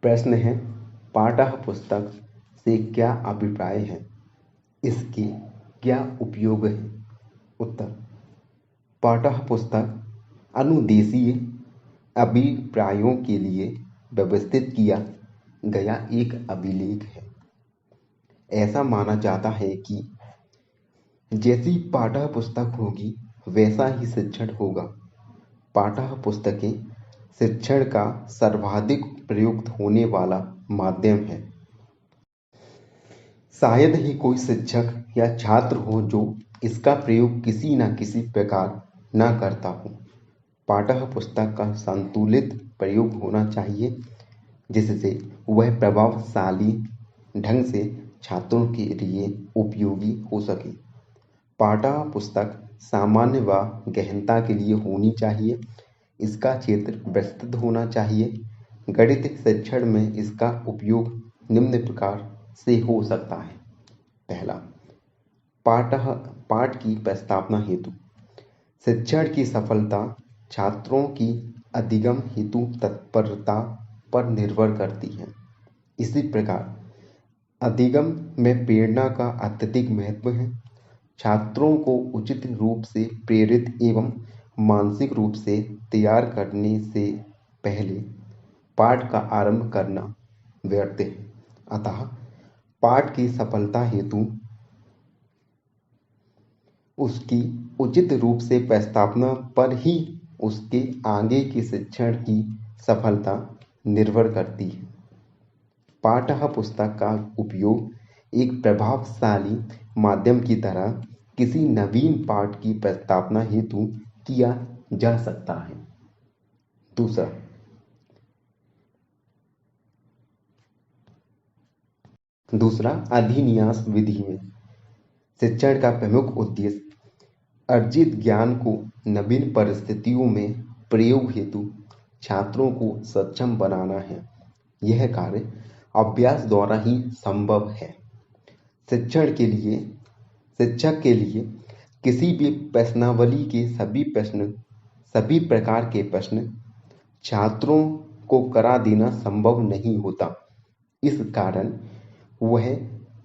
प्रश्न है, पाठ्य पुस्तक से क्या अभिप्राय है, इसके क्या उपयोग है। उत्तर, पाठ्य पुस्तक अनुदेशीय अभिप्रायों के लिए व्यवस्थित किया गया एक अभिलेख है। ऐसा माना जाता है कि जैसी पाठ्य पुस्तक होगी वैसा ही शिक्षण होगा। पाठ्य पुस्तकें शिक्षण का सर्वाधिक प्रयुक्त होने वाला माध्यम है। शायद ही कोई शिक्षक या छात्र हो जो इसका प्रयोग किसी न किसी प्रकार न करता हो। पाठ्य पुस्तक का संतुलित प्रयोग होना चाहिए जिससे वह प्रभावशाली ढंग से छात्रों के लिए उपयोगी हो सके। पाठ्य पुस्तक सामान्य व गहनता के लिए होनी चाहिए। इसका क्षेत्र विस्तृत होना चाहिए। गणित शिक्षण में इसका उपयोग निम्न प्रकार से हो सकता है। पहला, पाठ की प्रस्तावना हेतु। शिक्षण की सफलता छात्रों की अधिगम हेतु तत्परता पर निर्भर करती है। इसी प्रकार अधिगम में प्रेरणा का अत्यधिक महत्व है। छात्रों को उचित रूप से प्रेरित एवं मानसिक रूप से तैयार करने से पहले पाठ का आरंभ करना व्यर्थ है। अतः पाठ की सफलता हेतु उसकी उचित रूप से प्रस्तावना पर ही उसके आगे के शिक्षण की सफलता निर्भर करती है। पाठ्य पुस्तक का उपयोग एक प्रभावशाली माध्यम की तरह किसी नवीन पाठ की प्रस्तावना हेतु किया जा सकता है। दूसरा, अधिन्यास विधि में शिक्षण का प्रमुख उद्देश्य अर्जित ज्ञान को नवीन परिस्थितियों में प्रयोग हेतु छात्रों को सक्षम बनाना है। यह कार्य अभ्यास द्वारा ही संभव है। शिक्षक के लिए किसी भी प्रश्नावली के सभी प्रकार के प्रश्न छात्रों को करा देना संभव नहीं होता। इस कारण वह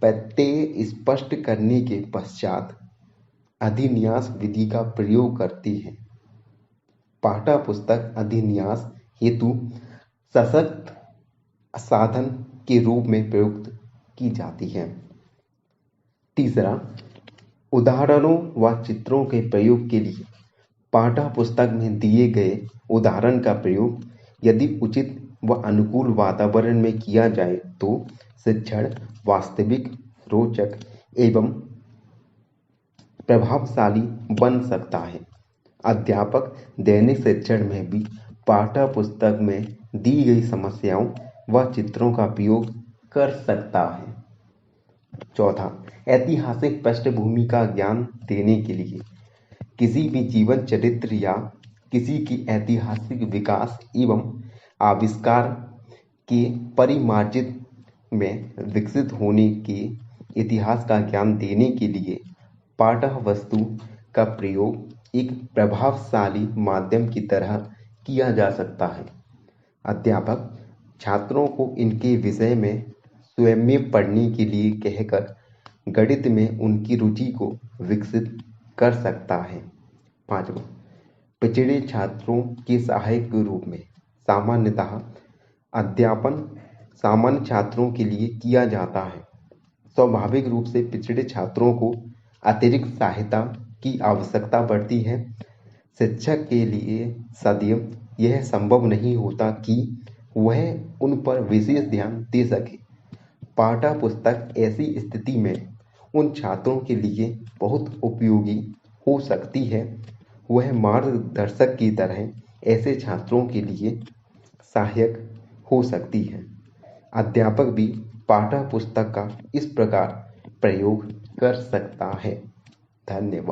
प्रत्यय स्पष्ट करने के पश्चात अधिन्यास विधि का प्रयोग करती है। पाठ्य पुस्तक अधिन्यास हेतु सशक्त साधन के रूप में प्रयुक्त की जाती है। तीसरा, उदाहरणों व चित्रों के प्रयोग के लिए पाठ्य पुस्तक में दिए गए उदाहरण का प्रयोग यदि उचित व अनुकूल वातावरण में किया जाए तो शिक्षण वास्तविक, रोचक एवं प्रभावशाली बन सकता है। अध्यापक दैनिक शिक्षण में भी पाठ्य पुस्तक में दी गई समस्याओं व चित्रों का प्रयोग कर सकता है। चौथा, ऐतिहासिक पृष्ठभूमि का ज्ञान देने के लिए किसी भी जीवन चरित्र या किसी की ऐतिहासिक विकास एवं आविष्कार के परिमार्जित में विकसित होने के इतिहास का ज्ञान देने के लिए पाठ्य वस्तु का प्रयोग एक प्रभावशाली माध्यम की तरह किया जा सकता है। अध्यापक छात्रों को इनके विषय में स्वयं में पढ़ने के लिए कहकर गणित में उनकी रुचि को विकसित कर सकता है। पांचवा, पिछड़े छात्रों के सहायक के रूप में सामान्यतः अध्यापन सामान्य छात्रों के लिए किया जाता है। स्वाभाविक रूप से पिछड़े छात्रों को अतिरिक्त सहायता की आवश्यकता पड़ती है। शिक्षक के लिए सदैव यह संभव नहीं होता कि वह उन पर विशेष ध्यान दे सके। पाठ्य पुस्तक ऐसी स्थिति में उन छात्रों के लिए बहुत उपयोगी हो सकती है। वह मार्गदर्शक की तरह ऐसे छात्रों के लिए सहायक हो सकती है। अध्यापक भी पाठ्य पुस्तक का इस प्रकार प्रयोग कर सकता है। धन्यवाद।